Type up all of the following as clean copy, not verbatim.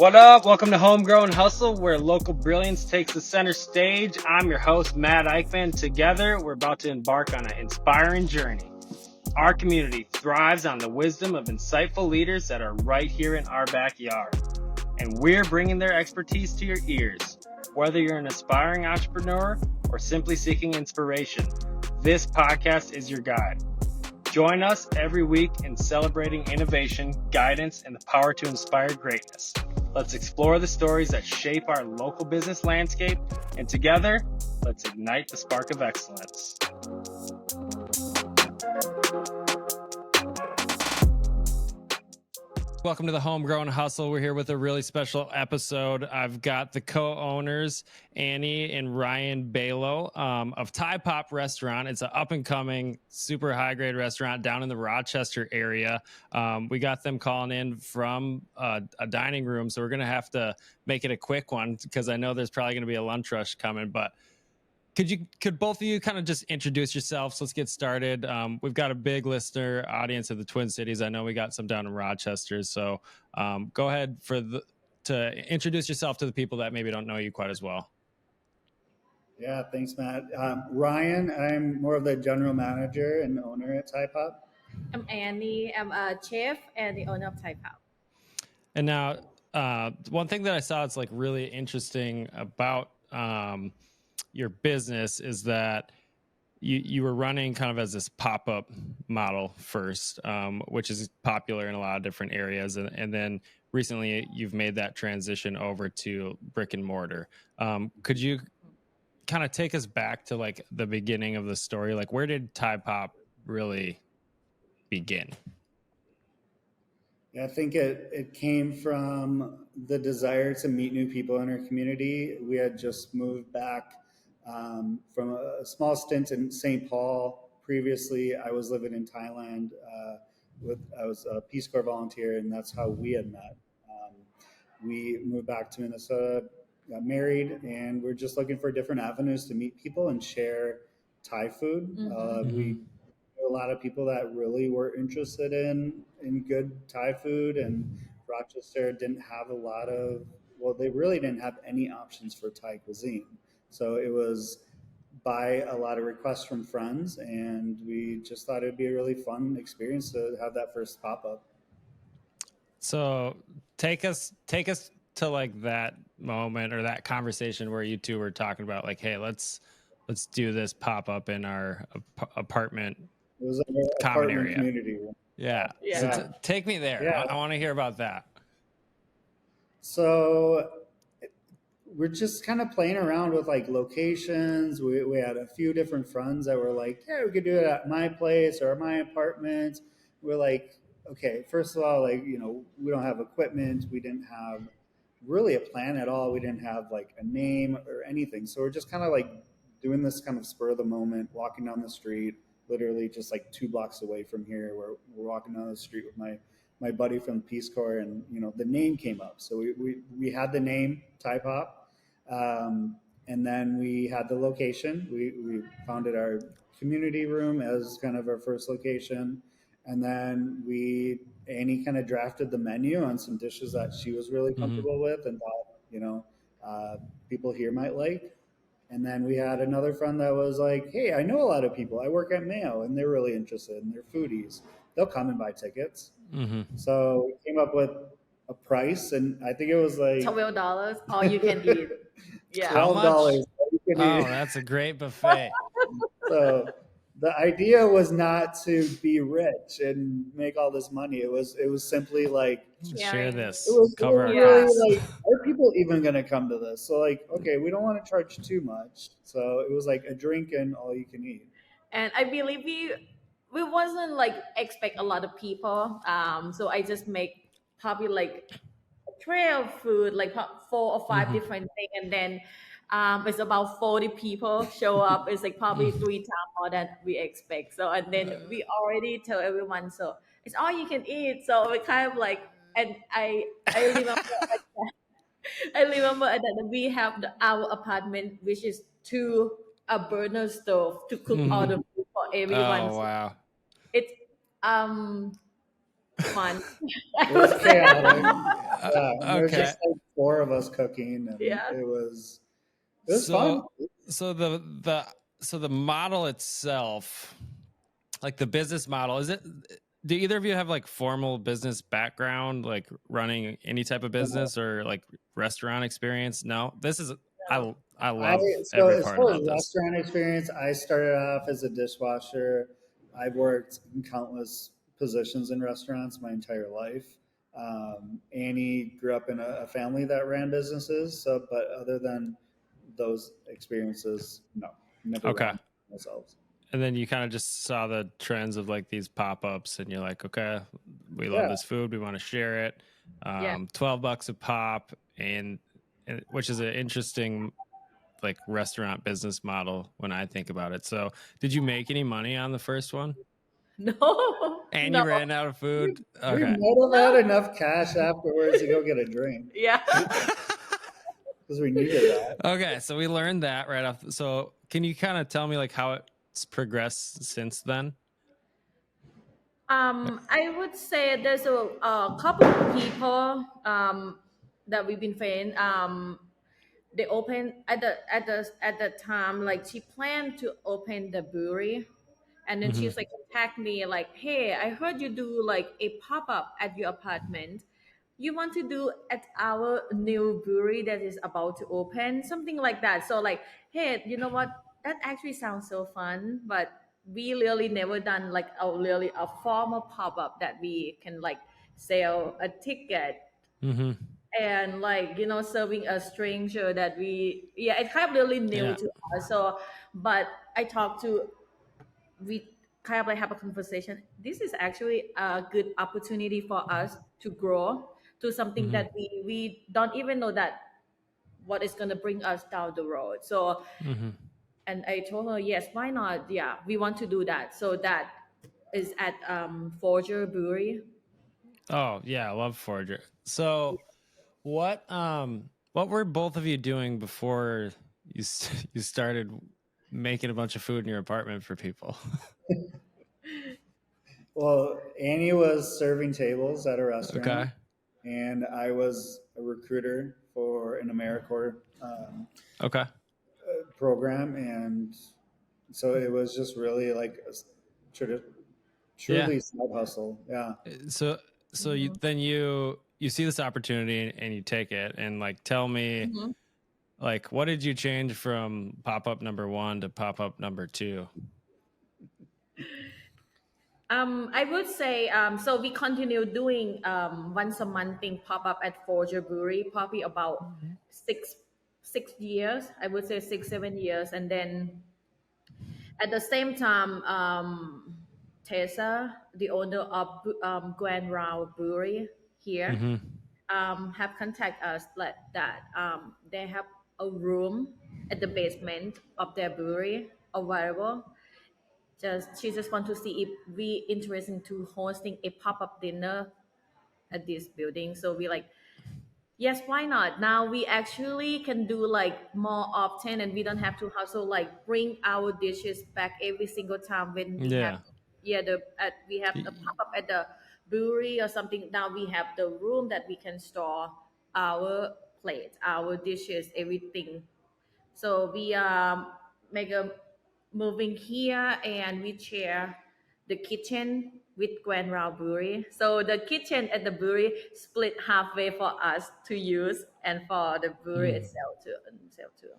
What up? Welcome to Homegrown Hustle, where local brilliance takes the center stage. I'm your host, Matt Eichmann. Together, we're about to embark on an inspiring journey. Our community thrives on the wisdom of insightful leaders that are right here in our backyard. And we're bringing their expertise to your ears. Whether you're an aspiring entrepreneur or simply seeking inspiration, this podcast is your guide. Join us every week in celebrating innovation, guidance, and the power to inspire greatness. Let's explore the stories that shape our local business landscape, and together, let's ignite the spark of excellence. Welcome to the Homegrown Hustle. We're here with a really special episode. I've got the co-owners, Annie and Ryan Balow of Thai Pop Restaurant. It's an up-and-coming, super high-grade restaurant down in the Rochester area. We got them calling in from a dining room, so we're going to have to make it a quick one because I know there's probably going to be a lunch rush coming, but Could both of you kind of just introduce yourselves? Let's get started. We've got a big listener audience of the Twin Cities. I know we got some down in Rochester. So go ahead to introduce yourself to the people that maybe don't know you quite as well. Yeah, thanks, Matt. Ryan, I'm more of the general manager and owner at Thai Pop. I'm Annie. I'm a chef and the owner of Thai Pop. And now, one thing that I saw that's like really interesting about your business is that you were running kind of as this pop-up model first, which is popular in a lot of different areas. And then recently you've made that transition over to brick and mortar. Could you kind of take us back to like the beginning of the story? Like where did Thai Pop really begin? Yeah, I think it came from the desire to meet new people in our community. We had just moved back from a small stint in St. Paul. Previously, I was living in Thailand. I was a Peace Corps volunteer, and that's how we had met. We moved back to Minnesota, got married, and we're just looking for different avenues to meet people and share Thai food. We knew a lot of people that really were interested in good Thai food, and Rochester didn't have they really didn't have any options for Thai cuisine. So it was by a lot of requests from friends, and we just thought it'd be a really fun experience to have that first pop-up. So take us to like that moment or that conversation where you two were talking about like, hey, let's do this pop-up in our apartment. It was an common area community. Yeah. So take me there. Yeah. I want to hear about that. So we're just kind of playing around with like locations. We had a few different friends that were like, yeah, we could do it at my place or my apartment. We're like, okay, first of all, like, we don't have equipment. We didn't have really a plan at all. We didn't have like a name or anything. So we're just kind of like doing this kind of spur of the moment, walking down the street, literally just like 2 blocks away from here. We're walking down the street with my buddy from Peace Corps, and the name came up. So we had the name Thai Pop. And then we had the location. We founded our community room as kind of our first location. And then Annie kind of drafted the menu on some dishes that she was really comfortable with and thought, people here might like. And then we had another friend that was like, hey, I know a lot of people. I work at Mayo and they're really interested and they're foodies. They'll come and buy tickets. So we came up with a price, and I think it was like $12 all you can eat. Yeah, $12. Oh, that's a great buffet. So the idea was not to be rich and make all this money. It was simply like share this. It was cover really like, are people even going to come to this? So like, okay, we don't want to charge too much. So it was like a drink and all you can eat. And I believe we wasn't like expect a lot of people. So I just make probably like a tray of food, like 4 or 5 different things, and then it's about 40 people show up. It's like probably 3 times more than we expect. So and then we already tell everyone, so it's all you can eat. So we kind of like, and I remember that we have our apartment, which is a burner stove to cook all the food for everyone. Oh wow! It's fun. It was chaotic. Yeah, and there's Okay. just like four of us cooking, and Yeah. it was fun. So the model itself, like the business model, is it? Do either of you have like formal business background, like running any type of business or like restaurant experience? No, this is I I love so every as part far as about this. restaurant experience, I started off as a dishwasher. I've worked in countless positions in restaurants my entire life. Annie grew up in a family that ran businesses, so but other than those experiences, no, never Okay. ran myself. And then you kind of just saw the trends of like these pop-ups and you're like, okay, we love Yeah, this food, we want to share it. Yeah. 12 bucks a pop, and which is an interesting like restaurant business model when I think about it. So did you make any money on the first one No. and No. you ran out of food? we Okay. might have No. had enough cash afterwards to go get a drink Yeah. because we needed that. Okay, so we learned that right off. So can you kind of tell me like how it's progressed since then? I would say there's a couple of people that we've been friends. They opened at the time, like she planned to open the brewery, and then Mm-hmm. she's like contact me like, hey, I heard you do like a pop-up at your apartment. You want to do at our new brewery that is about to open, something like that. So like, hey, you know what, that actually sounds so fun, but we really never done like a formal pop-up that we can like sell a ticket Mm-hmm. and like serving a stranger that we, yeah, it's kind of really new Yeah. to us. So but I talked to, we kind of like have a conversation. This is actually a good opportunity for us to grow to something Mm-hmm. that we don't even know that what is going to bring us down the road. So Mm-hmm. and I told her, yes, why not? Yeah, we want to do that. So that is at Forger Brewery. Oh yeah, I love Forger. So what were both of you doing before you started making a bunch of food in your apartment for people? Well, Annie was serving tables at a restaurant, Okay. and I was a recruiter for an AmeriCorps Okay. program, and so it was just really like a tradi- Yeah. truly side hustle. Yeah. So you Mm-hmm. then you see this opportunity and you take it and like tell me Mm-hmm. like what did you change from pop-up number 1 to pop-up number 2? I would say so. We continue doing once a month thing pop up at Forger Brewery, probably about six years. I would say 6 7 years, and then at the same time, Tessa, the owner of Grand Round Brewery here, Mm-hmm. have contacted us like that. They have a room at the basement of their brewery available. Just she just want to see if we interested to hosting a pop-up dinner at this building. So we like, yes, why not? Now we actually can do like more often, and we don't have to hustle like bring our dishes back every single time when we have, Yeah. yeah, we have a pop-up at the brewery or something. Now we have the room that we can store our plates, our dishes, everything. So we make a moving here, and we share the kitchen with Grand Round Brewery. So the kitchen at the brewery split halfway for us to use and for the brewery Mm. itself too.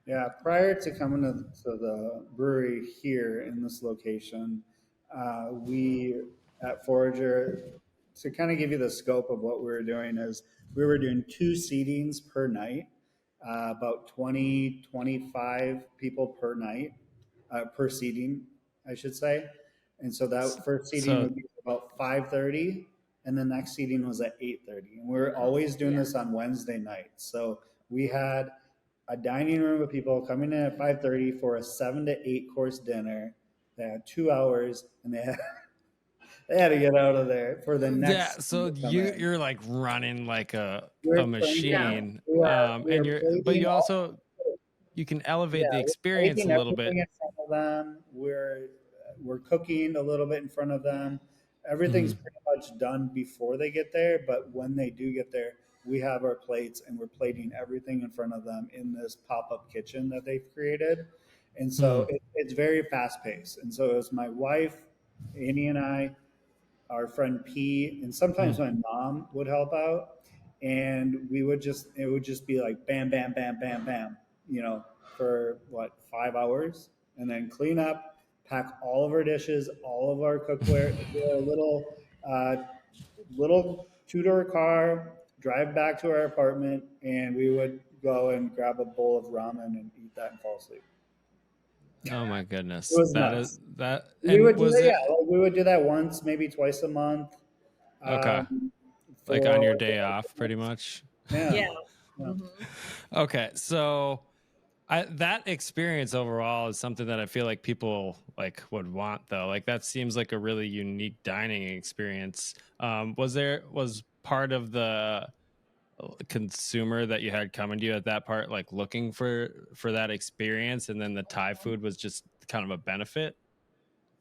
Yeah, prior to coming to the brewery here in this location, we at Forager, to kind of give you the scope of what we were doing, is we were doing two seatings per night, about 20 25 people per night, per seating, I should say. And so that first seating So would be about 5:30, and the next seating was at 8:30. And we are always doing Yeah. this on Wednesday nights. So we had a dining room of people coming in at 5:30 for a 7 to 8 course dinner. They had 2 hours, and they had to get out of there for the yeah, next so to come in. you're like running like a We're Yeah. plating, machine. we And are you're but plating you all, also you can elevate the yeah, we're experience a plating little bit. everything in front of them. We're cooking a little bit in front of them, everything's Mhm. pretty much done before they get there. But when they do get there, we have our plates and we're plating everything in front of them in this pop up kitchen that they've created. And so Hmm. it's very fast paced. And so it was my wife, Annie, and I, our friend P, and sometimes my mom would help out. And it would just be like bam, bam, bam, bam, bam, you know, for what, 5 hours, and then clean up, pack all of our dishes, all of our cookware into a uh, little two-door car, drive back to our apartment, and we would go and grab a bowl of ramen and eat that and fall asleep. Oh my It goodness. was That is nuts. that. We And would do was that, yeah. it Like we would do that once, maybe twice a month, okay? um, Like on for your like day a off, couple pretty months. much. Yeah, Yeah. yeah. Hmm. Okay, so that experience overall is something that I feel like people like would want though. Like that seems like a really unique dining experience. Was part of the consumer that you had coming to you at that part like looking for that experience, and then the Thai food was just kind of a benefit?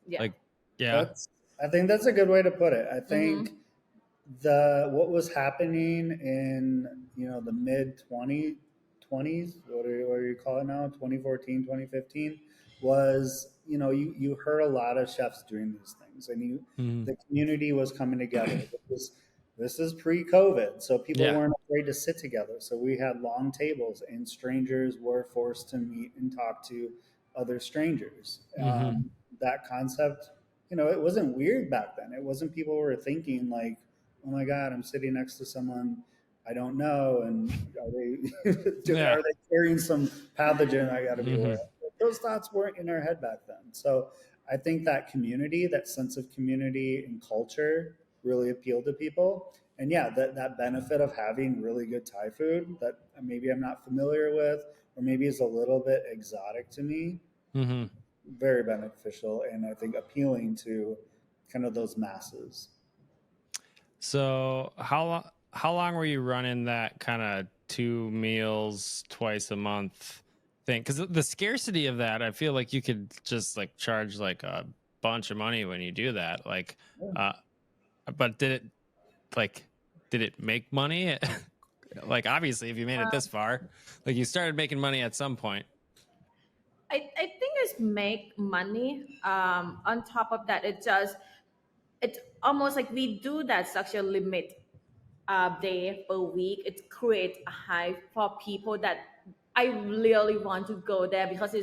Yeah. Like, yeah. That's. I think that's a good way to put it. I think Hmm. the what was happening in the mid 2020s, what do you call it now, 2014, 2015, was you heard a lot of chefs doing these things, and Mhm. the community was coming together. This is pre-COVID, so people Yeah. weren't afraid to sit together, so we had long tables and strangers were forced to meet and talk to other strangers. Hmm. That concept, it wasn't weird back then. It wasn't, people were thinking like, oh my God, I'm sitting next to someone I don't know, and are they Yeah. are they carrying some pathogen I got to be aware Hmm. of? Those thoughts weren't in our head back then. So I think that community, that sense of community and culture, really appealed to people. And yeah, that benefit of having really good Thai food that maybe I'm not familiar with, or maybe is a little bit exotic to me, Hmm. very beneficial and I think appealing to kind of those masses. So how long were you running that kind of two meals twice a month thing? Because the scarcity of that, I feel like you could just like charge like a bunch of money when you do that. Like, Yeah. uh, but like did it make money? Like obviously, if you made it this far, like you started making money at some point. I think it's make money. On top of that, it's almost like we do that such a limit day per week. It creates a hype for people that I really want to go there because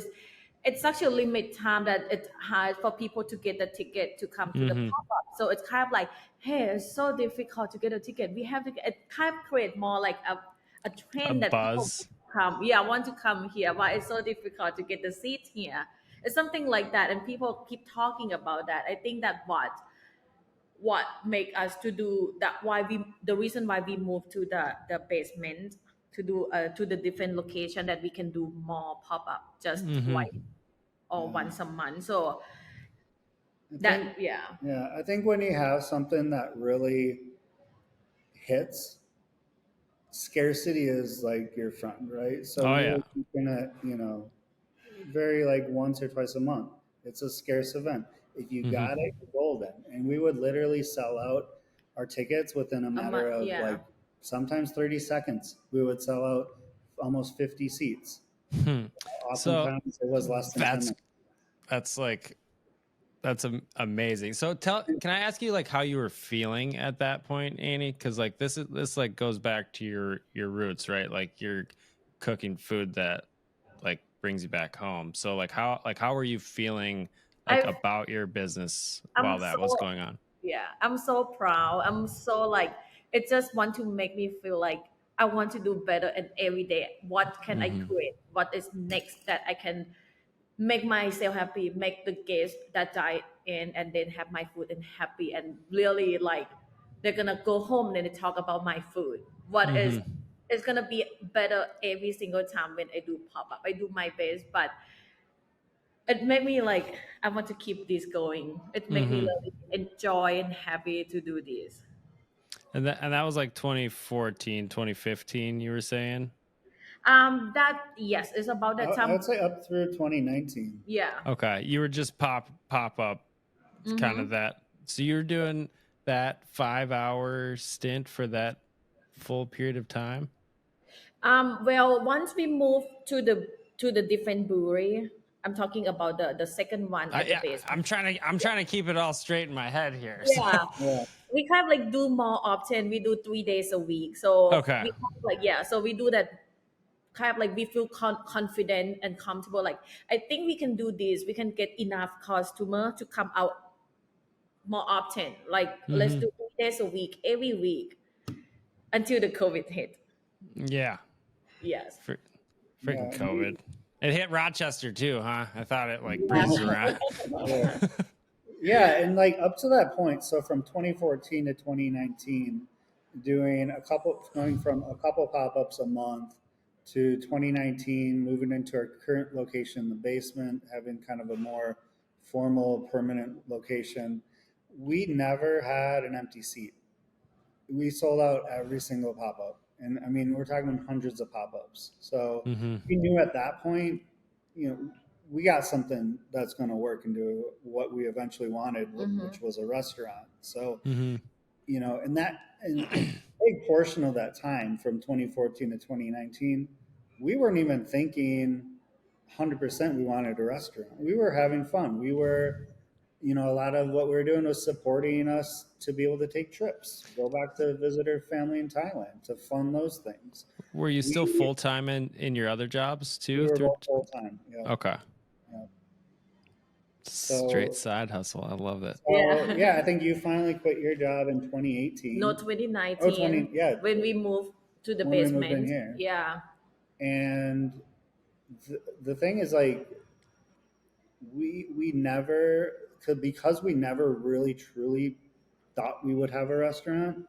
it's such a limit time that it's hard for people to get the ticket to come to the Hmm. pop up. So it's kind of like, hey, it's so difficult to get a ticket. We have to. It kind of create more like a A trend that people buzz. come. Yeah, want to come here. Why it's so difficult to get the seat here? It's something like that, and people keep talking about that. I think that what make us to do that, why we the reason why we moved to the basement to do to the different location that we can do more pop-up just Hmm. twice or Yeah. once a month. So I think, that, yeah. yeah, I think when you have something that really hits, scarcity is like your friend, right? So Oh we yeah. were keeping it, very like once or twice a month. It's a scarce event. If you Hmm. got it, you're golden. And we would literally sell out our tickets within a A matter month, of yeah. like sometimes 30 seconds. We would sell out almost 50 seats. Hmm. So Oftentimes it was less than 10 that's minutes. that's like that's amazing. So can I ask you like how you were feeling at that point, Annie? Because like this like goes back to your roots, right? Like you're cooking food that like brings you back home. So like how were you feeling like I about your business I'm while that was so, going on? yeah, I'm so proud. I'm so like, it just want to make me feel like I want to do better and every day. What can I Hmm. create? What is next that I can make myself happy, make the guests that dine in and then have my food and happy, and really like they're gonna go home and they talk about my food. What is Hmm. it's gonna be better every single time when I do pop up. I do my best, but it made me like I want to keep this going. It made me Hmm. really enjoy and happy to do this. And that was like 2014, 2015. You were saying? That, yes, it's about that I time. would say up through 2019. Yeah. Okay, you were just pop up kind of Mm-hmm. that So you're doing that 5 hour stint for that full period of time? Well, once we moved to the different brewery, I'm talking about the second one at the Yeah, basement. I'm trying to keep it all straight in my head here. So Yeah, Yeah. we kind of like do more often. We do 3 days a week, so okay. we kind of like yeah. So we do that kind of like we feel confident and comfortable. Like I think we can do this. We can get enough customer to come out more often. Like let's Hmm. do 3 days a week every week until the COVID hit. Yeah. Yes. Fr- Yeah. Freaking COVID. It hit Rochester too, huh? I thought it like Yeah. breezed around. Yeah. Yeah, and like up to that point, so from 2014 to 2019, going from a couple pop-ups a month to 2019, moving into our current location in the basement, having kind of a more formal, permanent location. We never had an empty seat. We sold out every single pop-up, and I mean, we're talking hundreds of pop-ups. So Hmm. we knew at that point, you know, we got something that's going to work and do what we eventually wanted, Mm-hmm. which was a restaurant. So, Hmm. and a big portion of that time from 2014 to 2019, we weren't even thinking 100% we wanted a restaurant. We were having fun. We were, a lot of what we were doing was supporting us to be able to take trips, go back to visit our family in Thailand, to fund those things. Were you still We full time in your other jobs we too? were Through both full time. Yeah, okay, yeah. straight So side hustle. I love it. so Yeah. yeah, I think you finally quit your job in No, 2018. Oh, 2019 20, yeah, when we moved to the when we moved in basement. here. Yeah. And the thing is, like, we never could, because we never really truly thought we would have a restaurant.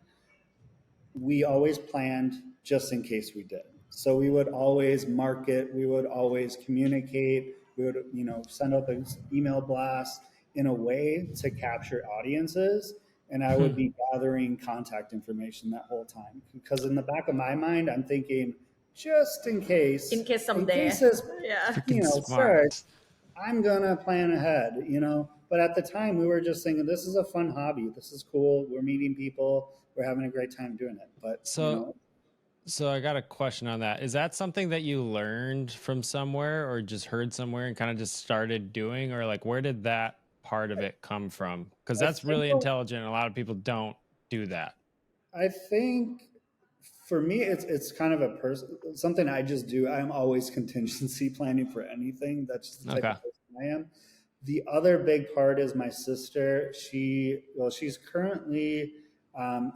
We always planned just in case we did. So we would always market, we would always communicate, we would, send out an email blast in a way to capture audiences. And I would Hmm. be gathering contact information that whole time, because in the back of my mind, I'm thinking, just In case in someday. case this, Yeah. Freaking starts, smart. I'm gonna plan ahead. But at the time, we were just thinking, this is a fun hobby. This is cool. We're meeting people. We're having a great time doing it. But So so I got a question on that. Is that something that you learned from somewhere or just heard somewhere and kind of just started doing, or like where did that part of it come from? Because I that's think really intelligent. A lot of people don't do that. I think for me, it's kind of a person, something I just do. I'm always contingency planning for anything. That's just the type Okay. of person I am. The other big part is my sister. She's currently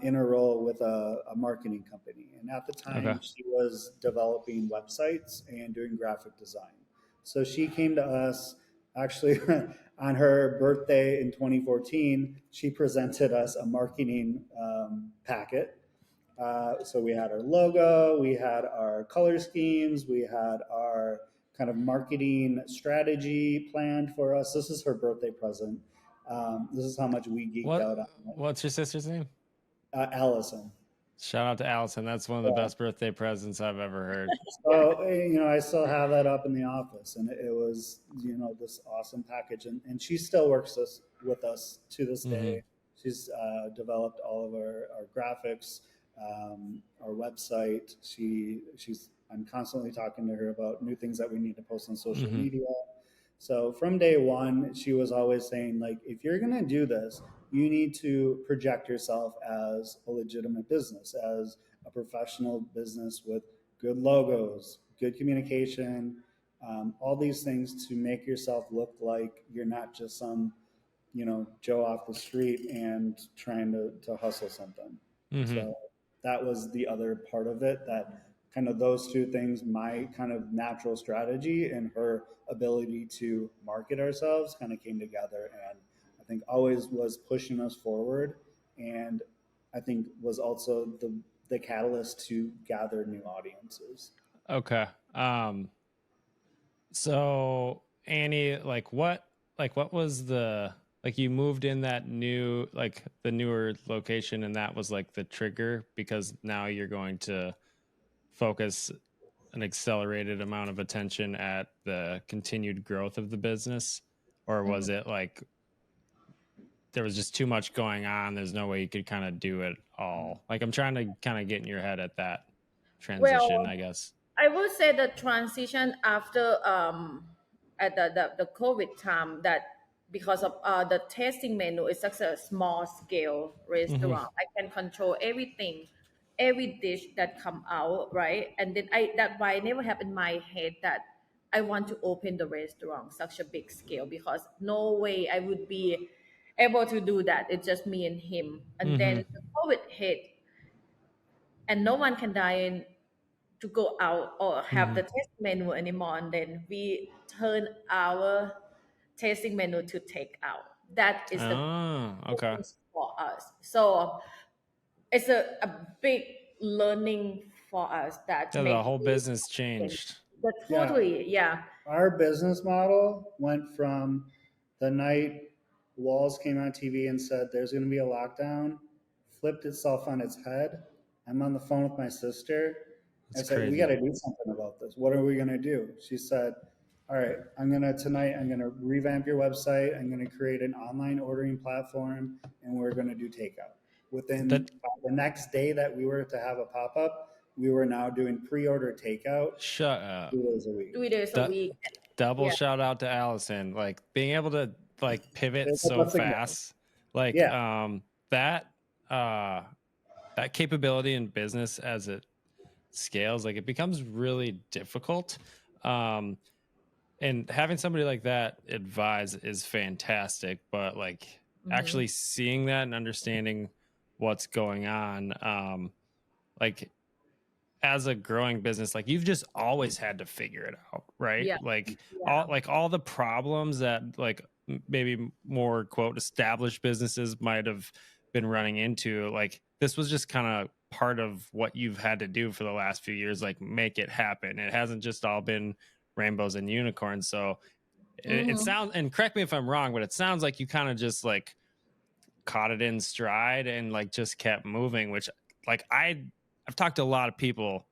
in a role with a marketing company, and at the Okay. time she was developing websites and doing graphic design. So she came to us actually on her birthday in 2014. She presented us a marketing packet. So we had our logo, we had our color schemes, we had our kind of marketing strategy planned for us. This is her birthday present. This is how much we geeked What out on it. what's your sister's name? Allison. Shout out to Allison. That's one of the Yeah. best birthday presents I've ever heard. So, I still have that up in the office, and it was, this awesome package. And she still works with us to this Hmm. day. She's developed all of our graphics, our website. I'm constantly talking to her about new things that we need to post on social Hmm. media. So from day one, she was always saying, like, if you're going to do this, you need to project yourself as a legitimate business, as a professional business with good logos, good communication, all these things to make yourself look like you're not just some, Joe off the street and trying to hustle something. Hmm. So that was the other part of it, that kind of those two things, my kind of natural strategy and her ability to market ourselves, kind of came together, and I think always was pushing us forward, and I think was also the catalyst to gather new audiences. Okay. So Annie, like what was the like you moved in that new like the newer location and that was like the trigger because now you're going to focus an accelerated amount of attention at the continued growth of the business, or was Mhm. it like there was just too much going on. There's no way you could kind of do it all. Like I'm trying to kind of get in your head at that transition, I Well, guess. I would say the transition after at the COVID time, that because of the tasting menu is such a small scale Hmm. restaurant, I can control everything, every dish that come out, right? And then I that why I never have in my head that I want to open the restaurant such a big scale, because no way I would be able to do that. It's just me and him. And then Hmm. the COVID hit, and no one can dine to go out or have Hmm. the tasting menu anymore. And then we turn our tasting menu to take out. That is the Oh, okay. difference for us. So it's a big learning for us that Yeah, the make whole me business changed. that Yeah. totally, yeah. Our business model went from the night Walls came on TV and said there's going to be a lockdown, flipped itself on its head. I'm on the phone with my sister. I That's said, we got crazy. to do something about this. What are we going to do? She said, all right, tonight, I'm going to revamp your website. I'm going to create an online ordering platform, and we're going to do takeout. Within That the next day that we were to have a pop up, we were now doing pre-order takeout shut up. 2 days a week. 3 days a That week. double Yeah. shout out to Allison. Like being able to like pivot There's a so blessing. fast. Like Yeah. that uh that capability in business as it scales, like it becomes really difficult. Um and having somebody like that advise is fantastic, but like Hmm. actually seeing that and understanding what's going on, like as a growing business, like you've just always had to figure it out, right? Yeah. Yeah. Like all the problems that like maybe more quote established businesses might have been running into, like this was just kind of part of what you've had to do for the last few years, like make it happen. It hasn't just all been rainbows and unicorns. So it Hmm. sounds, and correct me if I'm wrong, but it sounds like you kind of just like caught it in stride and like just kept moving, which like I've talked to a lot of people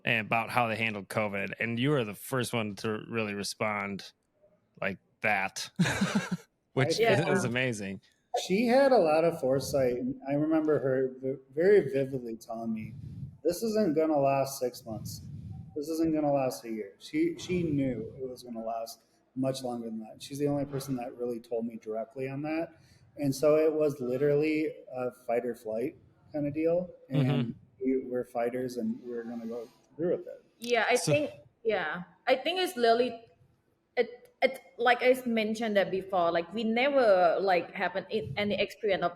about how they handled COVID, and you were the first one to really respond like that, I which Yeah. is think amazing. she had a lot of foresight. I remember her very vividly telling me, "This isn't going to last 6 months. This isn't going to last a year." She knew it was going to last much longer than that. She's the only person that really told me directly on that, and so it was literally a fight or flight kind of deal. Hmm. And we're fighters, and we're going to go through with it. Yeah, So, I think it's really it like I mentioned that before, like we never like have any experience of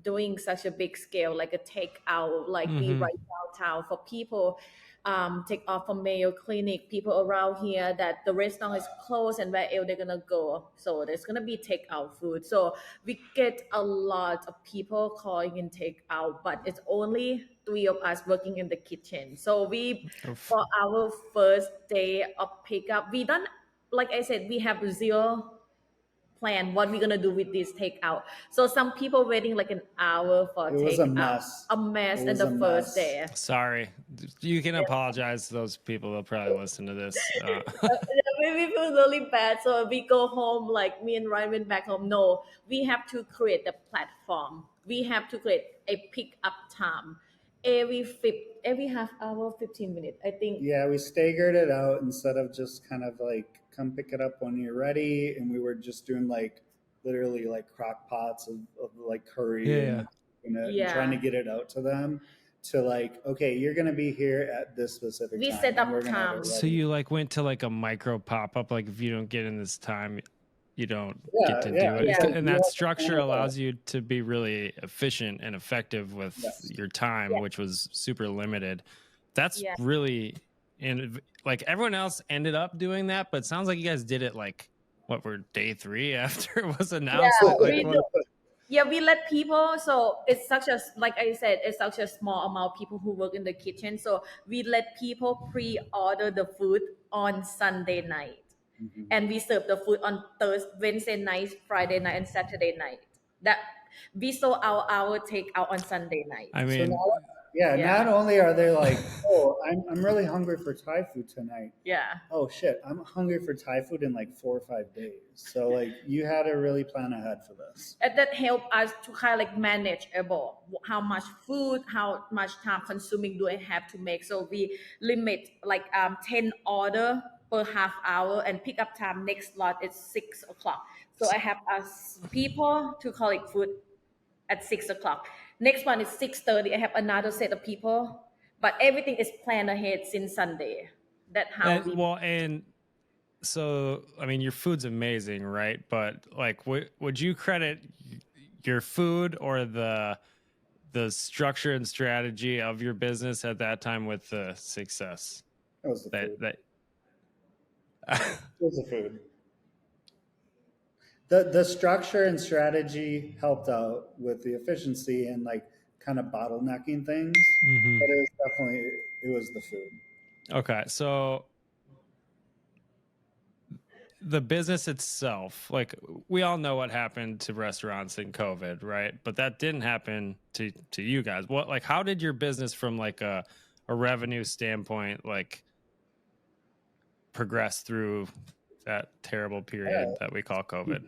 doing such a big scale, like a takeout, like be hmm. right downtown for people, take off from Mayo Clinic, people around here that the restaurant is closed and where else they're gonna go, so there's gonna be takeout food. So we get a lot of people calling in takeout, but it's only three of us working in the kitchen. So we, Oof. for our first day of pickup, we don't, like I said, we have zero plan what we're gonna do with this takeout. So some people waiting like an hour for It was a takeout, mess. a mess It in was the a first mess. day. Sorry, you can apologize to those people. They'll probably listen to this. We feel really bad. So we go home, like me and Ryan went back home. No, we have to create a platform. We have to create a pick up time every half hour, 15 minutes. I think. Yeah, we staggered it out instead of just kind of like come pick it up when you're ready. And we were just doing like literally like crock pots of like curry Yeah. and, and trying to Yeah, get it out to them to like, okay, you're going to be here at this specific we time set and up we're going to have it So times. ready. you like went to like a micro pop up, like if you don't get in this time, you don't get Yeah, to yeah. do it. It's Yeah, like And you that have to plan structure it out. allows you to be really efficient and effective with Yes. your time, yeah, which was super limited. That's yeah. really, and like everyone else ended up doing that, but it sounds like you guys did it like what were day 3 after it was announced. Yeah, Like we what? do. Yeah, we let people. So it's such a, like I said, it's such a small amount of people who work in the kitchen. So we let people pre-order the food on Sunday night, Mhm. and we serve the food on Thursday, Wednesday night, Friday night, and Saturday night. That we sold our takeout on Sunday night. I So mean, now Yeah, Yeah. not only are they like, oh, I'm really hungry for Thai food tonight. Yeah. Oh shit, I'm hungry for Thai food in like 4 or 5 days. So like you had to really plan ahead for this. And that help us to kind of like manage about how much food, how much time consuming do I have to make. So we limit like 10 order per half hour, and pick up time next slot is 6 o'clock. So I have us people to collect food at 6 o'clock. Next one is 6:30. I have another set of people, but everything is planned ahead since Sunday. That's how And we. well, and so I mean, your food's amazing, right? But like, would you credit your food or the structure and strategy of your business at that time with the success It was the food. that It was the food. The structure and strategy helped out with the efficiency and like kind of bottlenecking things, Mhm. but it was definitely it was the food. Okay, so the business itself, like we all know what happened to restaurants in COVID, right? But that didn't happen to you guys. What, like, how did your business from like a revenue standpoint like progress through that terrible period that we call COVID?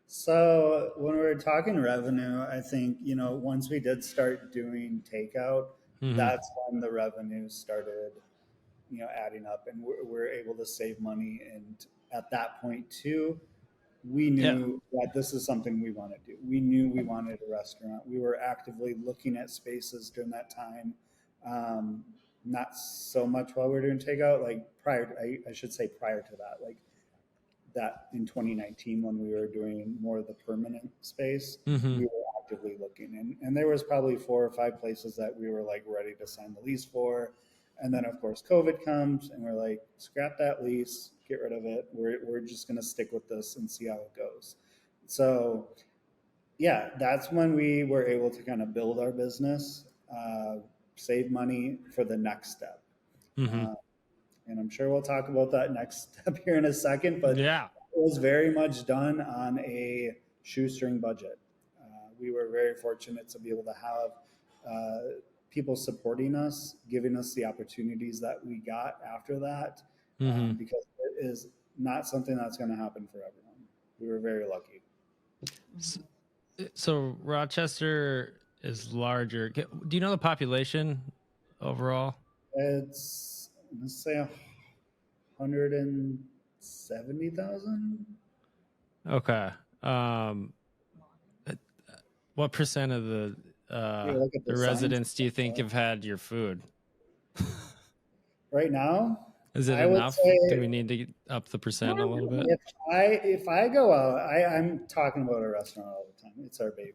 So when we were talking revenue, I think, once we did start doing takeout, Hmm. that's when the revenue started, adding up, and we're able to save money. And at that point too, we Yeah. knew that this is something we want to do. We knew we wanted a restaurant. We were actively looking at spaces during that time. Um, Not so much while we were doing takeout, like I should say prior to that, like that in 2019 when we were doing more of the permanent space, Hmm. we were actively looking, and there was probably 4 or 5 places that we were like ready to sign the lease for. And then of course COVID comes and we're like, scrap that lease, get rid of it. We're just going to stick with this and see how it goes. So yeah, that's when we were able to kind of build our business, save money for the next step. Hmm. uh, and I'm sure we'll talk about that next step here in a second, but Yeah. it was very much done on a shoestring budget. We were very fortunate to be able to have people supporting us, giving us the opportunities that we got after that, Hmm. because it is not something that's going to happen for everyone. We were very lucky. So Rochester is larger. Do you know the population overall? It's, let's say, 170,000. Okay. Um, uh, what percent of You look at the the signs residents do you think have had your food? right now. Is it I would enough? Do say we need to get up the percent a little bit? if I go out, I'm talking about a restaurant all the time. It's our baby.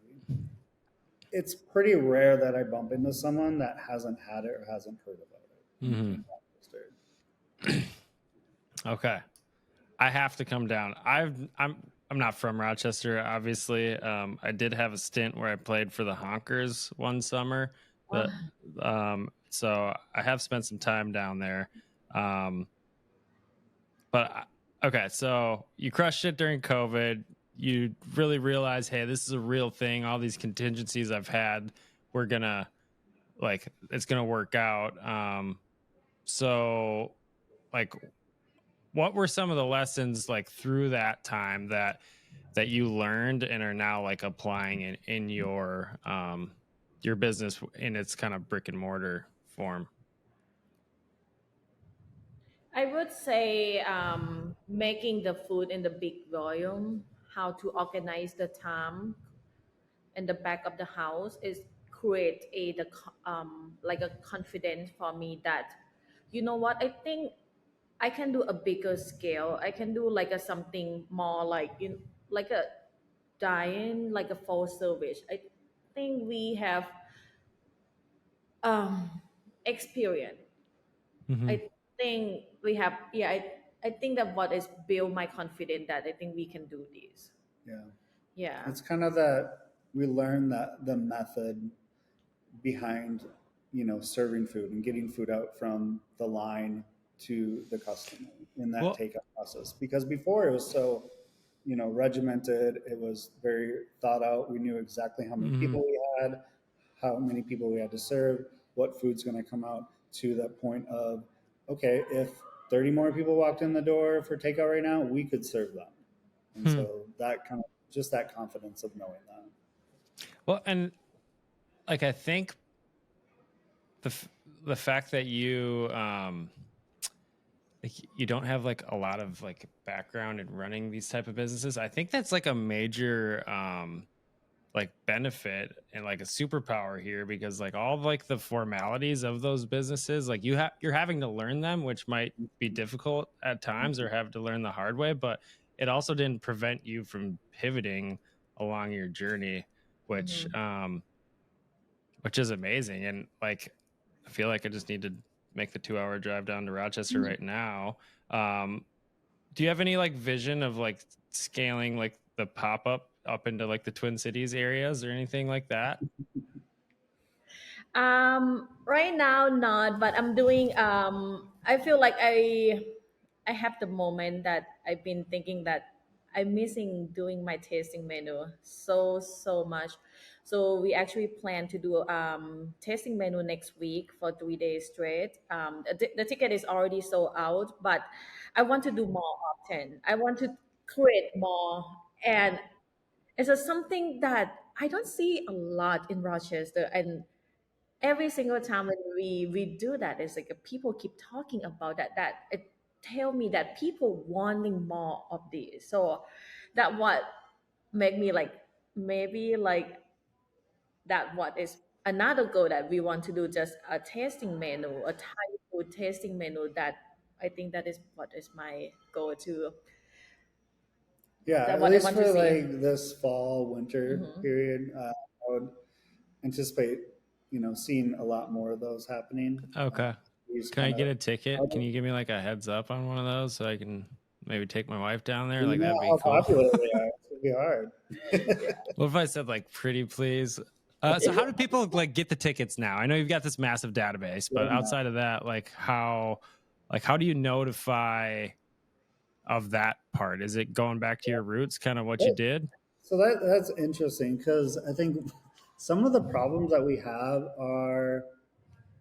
It's pretty rare that I bump into someone that hasn't had it or hasn't heard about it Hmm. in Rochester. Okay. I have to come down. I'm not from Rochester, obviously. I did have a stint where I played for the Honkers one summer. The so I have spent some time down there. Um, okay, so you crushed it during COVID. You really realize, hey, this is a real thing. All these contingencies I've had, we're gonna it's gonna work out. So like what were some of the lessons like through that time that you learned and are now like applying in your business in its kind of brick and mortar form? I would say making the food in the big volume, how to organize the time in the back of the house is create like a confidence for me that, you know what, I think I can do a bigger scale. I can do like a something more like like a dine, like a full service. I think we have um experience. Hmm. I think we have, yeah, I think that what is build my confidence that I think we can do this. Yeah, Yeah. it's kind of that we learned that the method behind serving food and getting food out from the line to the customer in that Well, takeout process, because before it was so regimented. It was very thought out. We knew exactly how many mhm. people we had, how many people we had to serve. what food's going to come out to that point of, okay, if 30 more people walked in the door for takeout right now, we could serve them. And Hmm. so that kind of just that confidence of knowing that. Well, and like I think the the fact that you like you don't have like a lot of like background in running these type of businesses, I think that's like a major like benefit and like a superpower here, because like all of like the formalities of those businesses, like you're having to learn them, which might be difficult at times or have to learn the hard way, but it also didn't prevent you from pivoting along your journey, which Mhm. which is amazing. And like I feel like I just need to make the 2 hour drive down to Rochester right now. um do you have any like vision of like scaling like the pop-up up into like the Twin Cities areas or anything like that? Right now, not, but I'm doing. I feel like I have the moment that I've been thinking that I'm missing doing my tasting menu so much. So we actually plan to do tasting menu next week for 3 days straight. The ticket is already sold out, but I want to do more often. I want to create more, and it's just something that I don't see a lot in Rochester, and every single time when we do that, it's like people keep talking about that it tell me that people wanting more of this. So that what make me like, maybe like, that what is another goal that we want to do, just a tasting menu, a Thai food tasting menu. That I think that is what is my goal to, Yeah, that at what I least want to for see. like this fall winter Hmm. period, I would anticipate, seeing a lot more of those happening. Okay. These Can I kind get of, a ticket? Can you give me like a heads up on one of those so I can maybe take my wife down there? you Like know that'd be how cool. popular they are. It's gonna be hard. What if I said like pretty please? So how do people like get the tickets now? I know you've got this massive database, but Yeah. outside of that, like how do you notify of that part? Is it going back to your roots, kind of what you did? So that's interesting because I think some of the problems that we have are,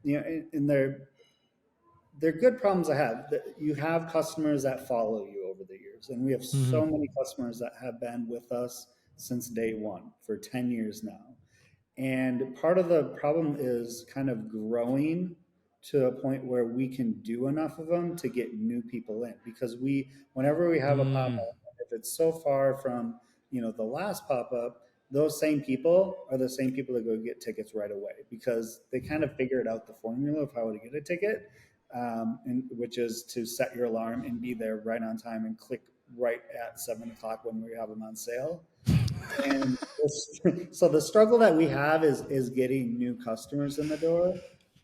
and they're good problems to have. You have customers that follow you over the years, and we have Hmm. so many customers that have been with us since day one for 10 years now. And part of the problem is kind of growing to a point where we can do enough of them to get new people in. Because whenever we have a pop Mm. up, if it's so far from, the last pop up, those same people are the same people that go get tickets right away because they kind of figured out the formula of how to get a ticket, and which is to set your alarm and be there right on time and click right at 7 o'clock when we have them on sale. And so the struggle that we have is getting new customers in the door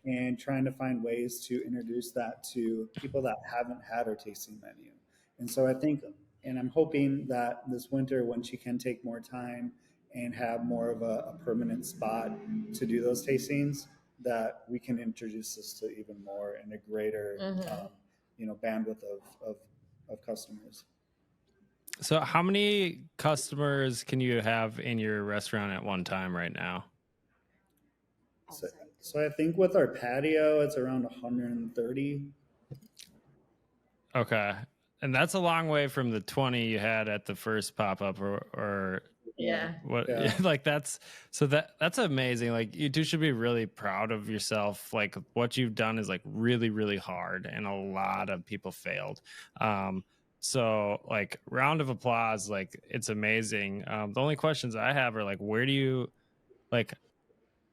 and trying to find ways to introduce that to people that haven't had our tasting menu. And so I think, and I'm hoping that this winter, when she can take more time and have more of a permanent spot to do those tastings, that we can introduce this to even more and a greater, Hmm. bandwidth of customers. So how many customers can you have in your restaurant at one time right now? So, so I think with our patio, it's around 130. Okay. And that's a long way from the 20 you had at the first pop-up, or Yeah, Yeah. what. yeah, Like that's so that's amazing. Like you two should be really proud of yourself. Like what you've done is like really really hard and a lot of people failed. So like round of applause, like it's amazing. The only questions I have are like like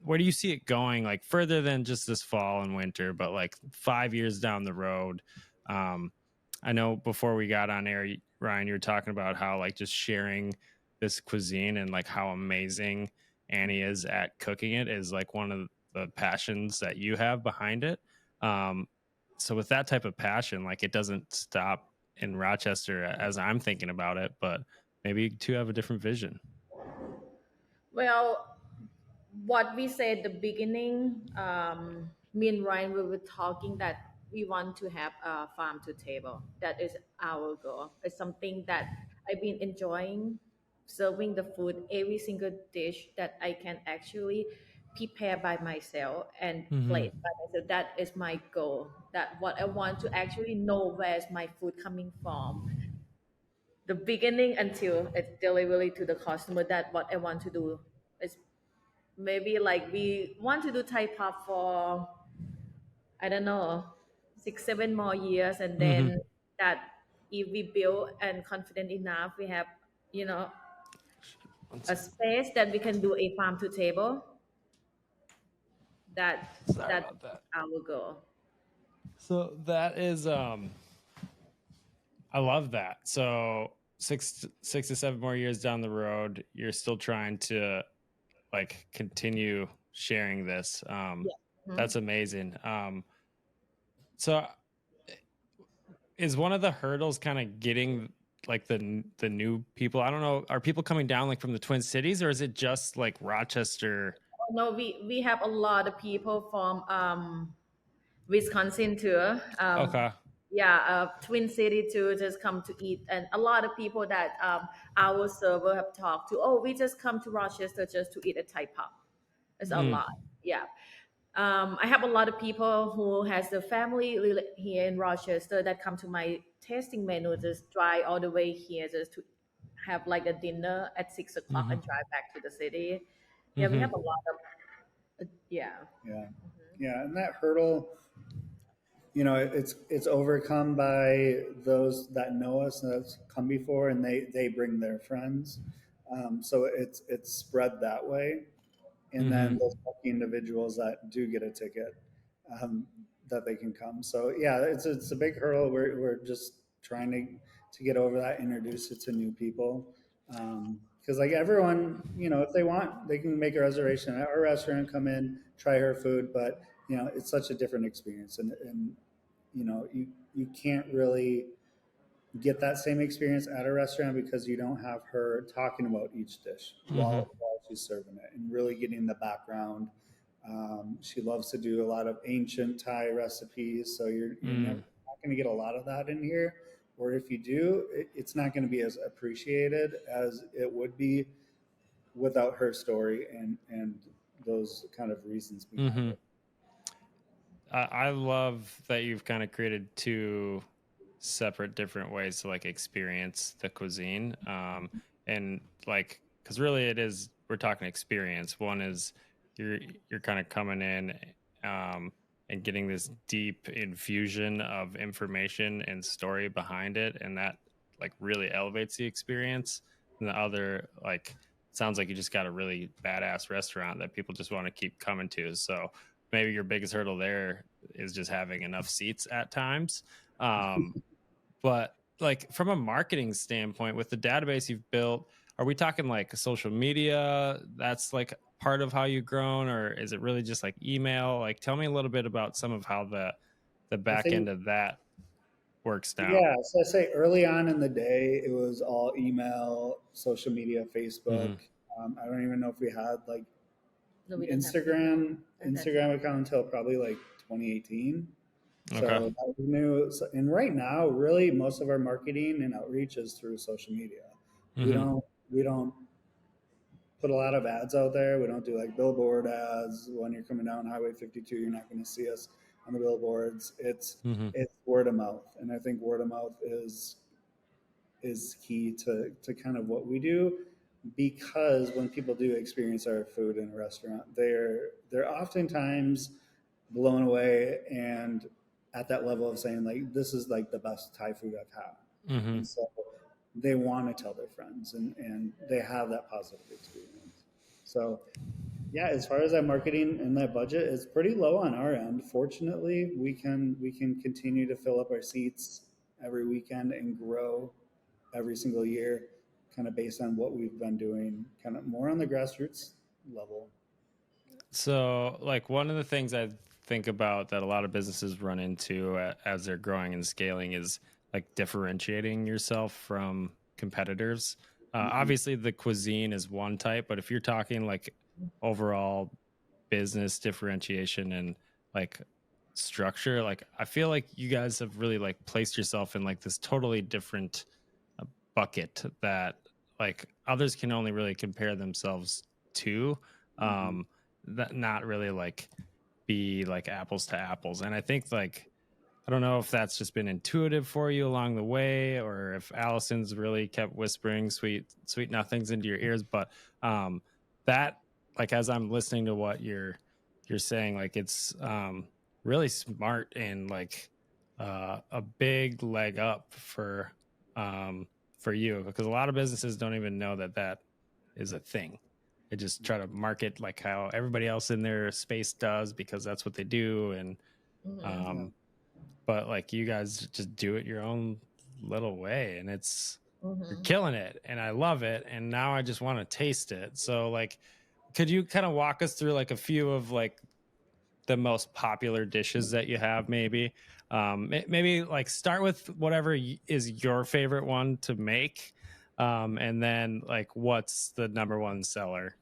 where do you see it going, like further than just this fall and winter, but like 5 years down the road? um I know before we got on air, Ryan, you were talking about how like just sharing this cuisine and like how amazing Annie is at cooking it is like one of the passions that you have behind it. um so with that type of passion, like it doesn't stop in Rochester as I'm thinking about it, but maybe you two have a different vision. Well, what we said at the beginning, me and Ryan, we were talking that we want to have a farm to table. That is our goal. It's something that I've been enjoying, serving the food, every single dish that I can actually prepare by myself and Mm-hmm. plate by myself. That is my goal. That what I want to actually know where's my food coming from, the beginning until it's delivery to the customer. That what I want to do. Is maybe like we want to do Thai pop for, I don't know, 6 7 more years, and Mm-hmm. then that if we build and confident enough, we have, you know, One a second. space that we can do a farm to table. That Sorry that about that. our goal. So that is I love that. So six to seven more years down the road, you're still trying to like continue sharing this. Yeah. That's Mhm. amazing. So is one of the hurdles kind of getting like the new people? I don't know. Are people coming down like from the Twin Cities, or is it just like Rochester? No, we have a lot of people from Wisconsin too. Okay. Yeah, Twin City too, just come to eat, and a lot of people that our server have talked to. Oh, we just come to Rochester just to eat a Thai pub. It's a Mm, lot. Yeah. I have a lot of people who has the family here in Rochester that come to my tasting menu, just drive all the way here just to have like a dinner at 6 o'clock mm-hmm, and drive back to the city. Yeah, we mm-hmm, have a lot of yeah. Yeah. Yeah. And that hurdle, you know, it's overcome by those that know us and that's come before, and they bring their friends. So it's spread that way, and mm-hmm. then those lucky individuals that do get a ticket, um, that they can come. So yeah, it's a big hurdle. We're just trying to get over that, introduce it to new people. Because like everyone, you know, if they want, they can make a reservation at our restaurant, come in, try her food. But you know, it's such a different experience, and you know, you can't really get that same experience at a restaurant because you don't have her talking about each dish Mm-hmm. while she's serving it and really getting the background. She loves to do a lot of ancient Thai recipes, so you're never Mm. not going to get a lot of that in here. Or if you do, it's not going to be as appreciated as it would be without her story and those kind of reasons behind Mm-hmm. it. I love that you've kind of created two separate different ways to like experience the cuisine. And like, cause really it is, we're talking experience. One is you're, you're kind of coming in, um, and getting this deep infusion of information and story behind it. And that like really elevates the experience. And the other, like, sounds like you just got a really badass restaurant that people just want to keep coming to. So maybe your biggest hurdle there is just having enough seats at times. Um, but like from a marketing standpoint, with the database you've built, are we talking like social media? That's like part of how you've grown, or is it really just like email? Like, tell me a little bit about some of how the I back end think, of that works now. yeah, so I say early on in the day, it was all email, social media, Facebook. Mm-hmm. I don't even know if we had like No, we don't have Instagram at that time. Instagram account until probably like 2018. Okay. So that was new. So, and right now, really, most of our marketing and outreach is through social media. We Mm-hmm. don't put a lot of ads out there. We don't do like billboard ads. When you're coming down Highway 52, you're not going to see us on the billboards. Mm-hmm. It's word of mouth, and I think word of mouth is key to kind of what we do, because when people do experience our food in a restaurant, they're oftentimes blown away and at that level of saying like this is like the best Thai food I've had, Mm-hmm. and so they want to tell their friends, and they have that positive experience. So yeah, as far as that marketing and that budget, it's pretty low on our end. Fortunately, we can continue to fill up our seats every weekend and grow every single year, kind of based on what we've been doing, kind of more on the grassroots level. So, like, one of the things I think about that a lot of businesses run into as they're growing and scaling is like differentiating yourself from competitors. Mhm. Obviously, the cuisine is one type, but if you're talking like overall business differentiation and like structure, like I feel like you guys have really like placed yourself in like this totally different uh, bucket that like others can only really compare themselves to. Mhm. Um, that not really like be like apples to apples. And I think like I don't know if that's just been intuitive for you along the way, or if Allison's really kept whispering sweet nothings into your ears. But that, like, as I'm listening to what you're saying, like it's really smart and like a big leg up for you, because a lot of businesses don't even know that is a thing. They just try to market like how everybody else in their space does because that's what they do. And but like you guys just do it your own little way, and you're killing it, and I love it, and now I just want to taste it. So like, could you kind of walk us through like a few of like the most popular dishes that you have? Maybe maybe like start with whatever is your favorite one to make, and then like what's the number one seller?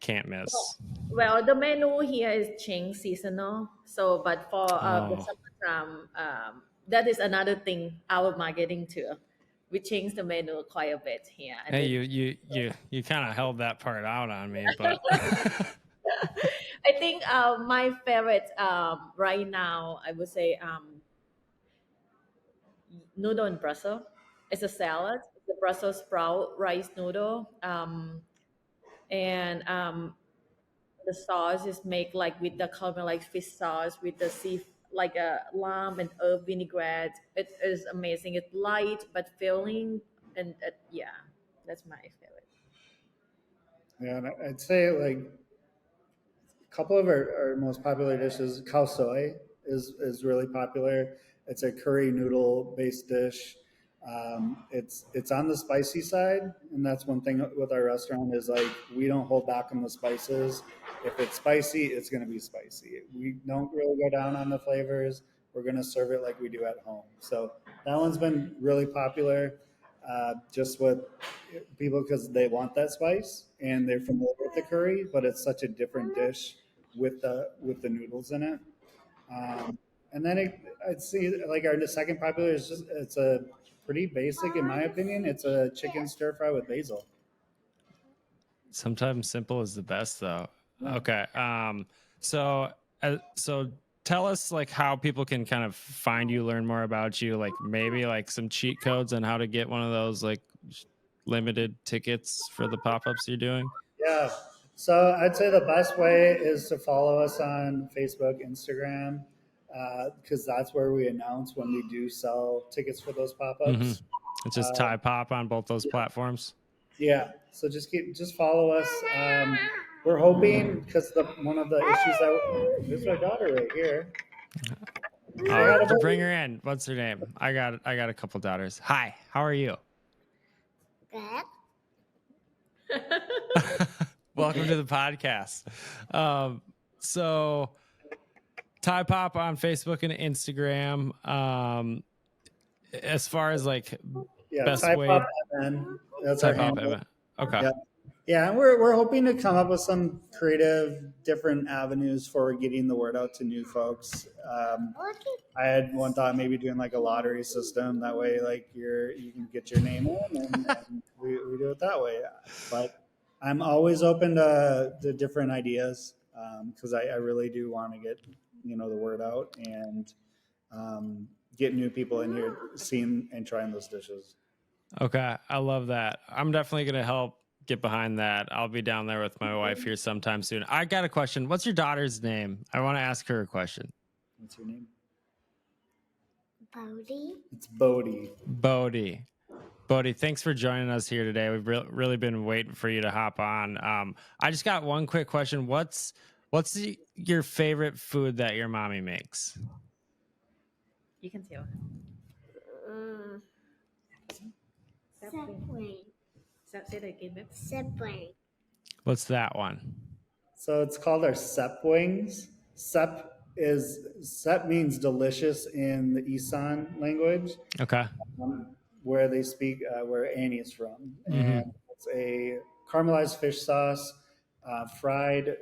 Can't miss. Well, the menu here is change seasonal. So, but for the Oh, summertime, that is another thing our marketing too. We change the menu quite a bit here, and hey, then you kind of held that part out on me, but I think my favorite right now, I would say noodle in Brussels. It's a salad. It's a Brussels sprout rice noodle, and the sauce is made like with the caramelized fish sauce with the sea like a lamb and herb vinaigrette. It is amazing. It's light but filling, and yeah, that's my favorite. Yeah, and I'd say like a couple of our most popular dishes, khao soi is really popular. It's a curry noodle based dish. It's on the spicy side, and that's one thing with our restaurant is like we don't hold back on the spices. If it's spicy, it's going to be spicy. We don't really go down on the flavors. We're going to serve it like we do at home. So that one's been really popular, just with people because they want that spice and they're familiar with the curry, but it's such a different dish with the noodles in it. Um, and then I'd say like our second popular is just it's a pretty basic in my opinion. It's a chicken stir fry with basil. sometimes simple is the best, though. Yeah. Okay. So tell us like how people can kind of find you, learn more about you, like maybe like some cheat codes on how to get one of those like limited tickets for the pop-ups you're doing. Yeah. So I'd say the best way is to follow us on Facebook, Instagram, because that's where we announce when we do sell tickets for those pop Mm-hmm. ups. It's just Thai Pop on both those platforms. Yeah. So just follow us. We're hoping because one of the issues that this is our daughter right here. Bring her in. What's her name? I got a couple daughters. Hi, how are you? Good. Welcome to the podcast. So Thai Pop on Facebook and Instagram. As far as like Yeah, best Thai way, Pop MN. That's Thai our Pop. handle. Okay. Yeah. Yeah, and we're hoping to come up with some creative, different avenues for getting the word out to new folks. I had one thought maybe doing like a lottery system. That way, like you can get your name in, and we do it that way. But I'm always open to the different ideas because I really do want to get the word out and get new people in here seeing and trying those dishes. Okay, I love that. I'm definitely gonna help get behind that. I'll be down there with my wife here sometime soon. I got a question. What's your daughter's name? I want to ask her a question. What's her name? Bodie. It's Bodie. Bodie, thanks for joining us here today. We've really been waiting for you to hop on. I just got one quick question. What's your favorite food that your mommy makes? You can tell. Subway. Say that again, babe. Subway. What's that one? So it's called our Sep wings. Sep means delicious in the Isan language, Okay. where they speak where Annie is from, Mm-hmm. and it's a caramelized fish sauce, fried,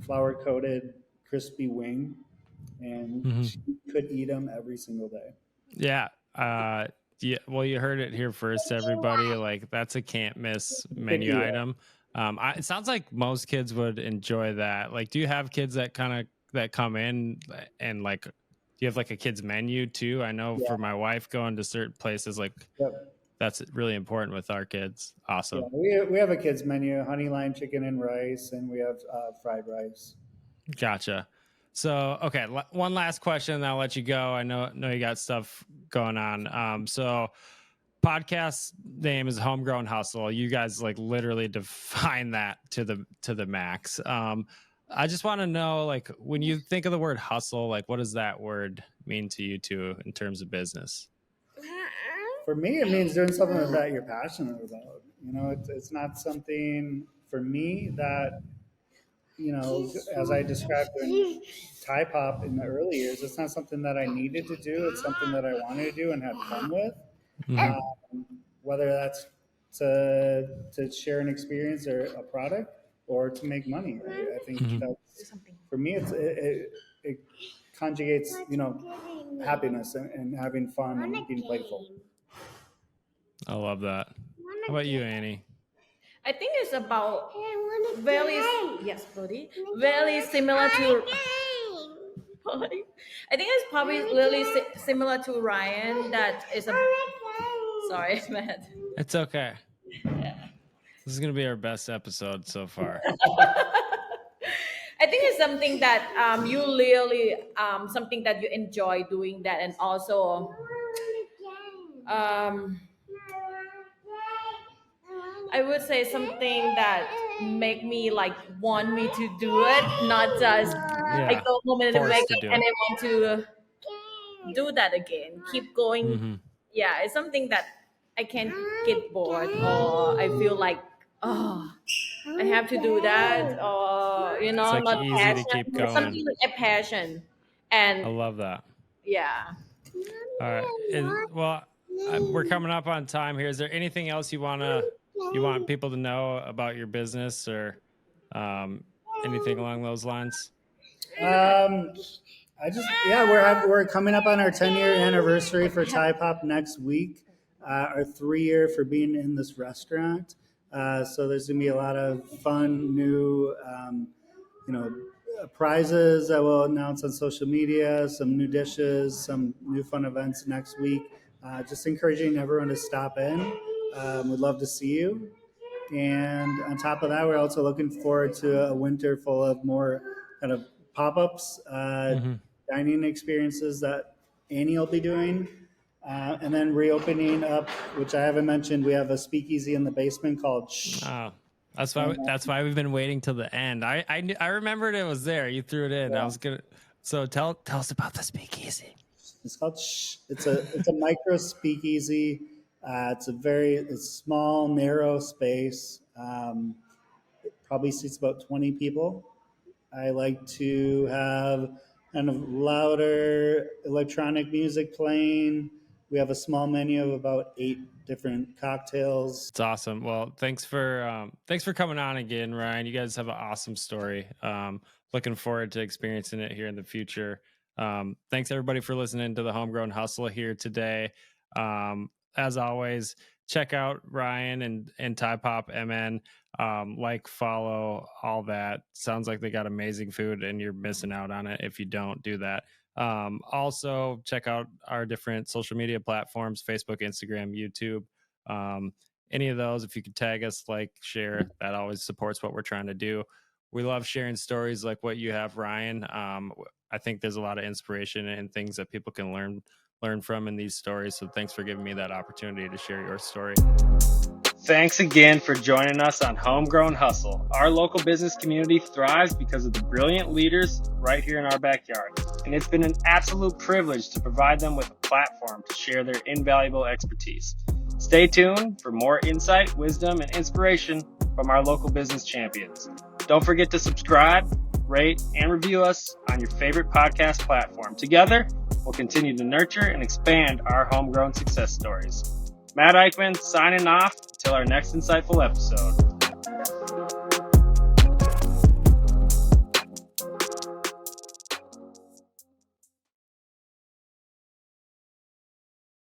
flour coated, crispy wing, and Mm-hmm. she could eat them every single day. Yeah. Yeah. Well, you heard it here first, everybody. Like that's a can't miss menu do that. item. It sounds like most kids would enjoy that. Like, do you have kids that that come in and like, do you have like a kids menu too? I know Yeah. for my wife going to certain places, like Yep. that's really important with our kids. Yeah, Awesome. we have a kids menu: honey lime chicken and rice, and we have fried rice. Gotcha. So, okay, one last question, and I'll let you go. I know you got stuff going on. So, podcast name is Homegrown Hustle. You guys like literally define that to the max. I just want to know, like, when you think of the word hustle, like, what does that word mean to you two in terms of business? For me, it means doing something that you're passionate about. You know, it's not something for me that, you know, as I described in Thai Pop in the early years, it's not something that I needed to do. It's something that I wanted to do and had fun with. Whether that's to share an experience or a product or to make money. I think that's, for me, it conjugates, you know, happiness and having fun and being playful. I love that. How about you, Annie? I think it's about very very similar to. I think it's probably really similar to Ryan. That is a. Sorry, Matt. It's okay. This is gonna be our best episode so far. I think it's something that you really something that you enjoy doing that, and also I would say something that make me like want me to do it, not just I go home and make it and I want to do that again, keep going. Yeah, it's something that I can't get bored, or I feel like, oh, I have to do that, or you know, it's like not easy passion. to keep going. Something like a passion, and I love that. Yeah. All right. Well, we're coming up on time here. Is there anything else you want people to know about your business, or anything along those lines? We're coming up on our 10-year anniversary for Thai Pop next week. Our 3-year for being in this restaurant. So there's gonna be a lot of fun new, prizes that we'll announce on social media. Some new dishes, some new fun events next week. Just encouraging everyone to stop in. We'd love to see you. And on top of that, we're also looking forward to a winter full of more kind of pop-ups, dining experiences that Annie will be doing. And then reopening up, which I haven't mentioned, we have a speakeasy in the basement called Shh. Oh, that's why we've been waiting till the end. I remembered it was there. You threw it in. Yeah. I was gonna. So tell us about the speakeasy. It's called Shh. It's a micro speakeasy. It's a small, narrow space. It probably seats about 20 people. I like to have kind of louder electronic music playing. We have a small menu of about 8 different cocktails. It's awesome. Well, thanks for coming on again, Ryan. You guys have an awesome story. Looking forward to experiencing it here in the future. Thanks everybody for listening to the Homegrown Hustle here today. As always, check out Ryan and Thai Pop MN. Follow, all that. Sounds like they got amazing food, and you're missing out on it if you don't do that. Also, check out our different social media platforms: Facebook, Instagram, YouTube. Any of those, if you could tag us, like, share, that always supports what we're trying to do. We love sharing stories like what you have, Ryan. I think there's a lot of inspiration and things that people can learn from in these stories. So thanks for giving me that opportunity to share your story. Thanks again for joining us on Homegrown Hustle. Our local business community thrives because of the brilliant leaders right here in our backyard. And it's been an absolute privilege to provide them with a platform to share their invaluable expertise. Stay tuned for more insight, wisdom, and inspiration from our local business champions. Don't forget to subscribe, rate, and review us on your favorite podcast platform. Together, we'll continue to nurture and expand our homegrown success stories. Matt Eichmann signing off until our next insightful episode.